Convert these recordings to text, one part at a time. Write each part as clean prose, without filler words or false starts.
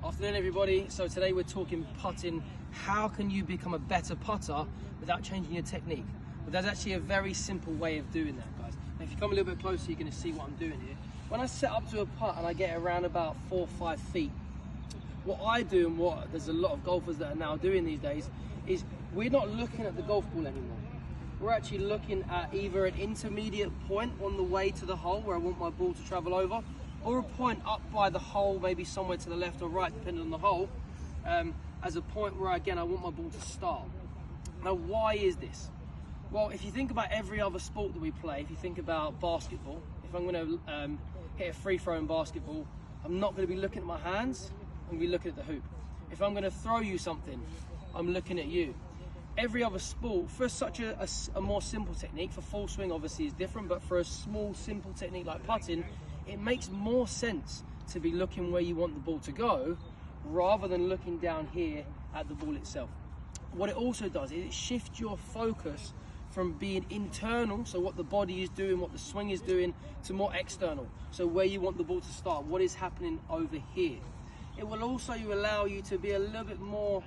Afternoon everybody. So today we're talking putting. How can you become a better putter without changing your technique? But there's actually a very simple way of doing that, guys. Now, if you come a little bit closer, you're going to see what I'm doing here. When I set up to a putt and I get around about 4 or 5 feet, what I do and what there's a lot of golfers that are now doing these days is we're not looking at the golf ball anymore. We're actually looking at either an intermediate point on the way to the hole where I want my ball to travel over, or a point up by the hole, maybe somewhere to the left or right, depending on the hole, as a point where, again, I want my ball to start. Now, why is this? Well, if you think about every other sport that we play, if you think about basketball, if I'm going to hit a free throw in basketball, I'm not going to be looking at my hands, I'm going to be looking at the hoop. If I'm going to throw you something, I'm looking at you. Every other sport, for such a more simple technique, for full swing obviously is different, but for a small, simple technique like putting, it makes more sense to be looking where you want the ball to go rather than looking down here at the ball itself. What it also does is it shifts your focus from being internal, so what the body is doing, what the swing is doing, to more external, so where you want the ball to start, what is happening over here. It will also allow you to be a little bit more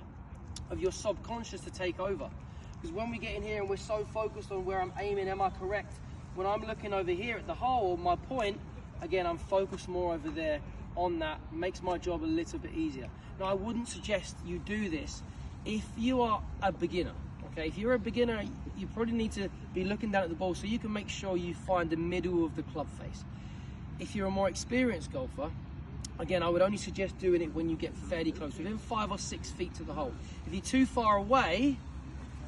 of your subconscious to take over, because when we get in here and we're so focused on where I'm aiming, am I correct? When I'm looking over here at the hole, my point, again, I'm focused more over there on that, makes my job a little bit easier. Now, I wouldn't suggest you do this if you are a beginner, okay? If you're a beginner, you probably need to be looking down at the ball so you can make sure you find the middle of the club face. If you're a more experienced golfer, again, I would only suggest doing it when you get fairly close, within 5 or 6 feet to the hole. If you're too far away,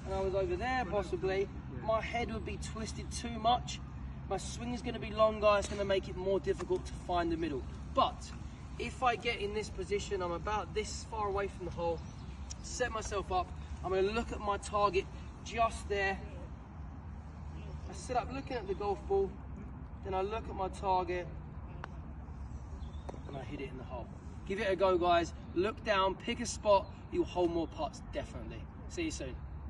and I was over there possibly, my head would be twisted too much. My swing is going to be longer, it's going to make it more difficult to find the middle. But if I get in this position, I'm about this far away from the hole, set myself up, I'm going to look at my target just there. I sit up looking at the golf ball, then I look at my target, and I hit it in the hole. Give it a go, guys. Look down, pick a spot, you'll hold more putts, definitely. See you soon.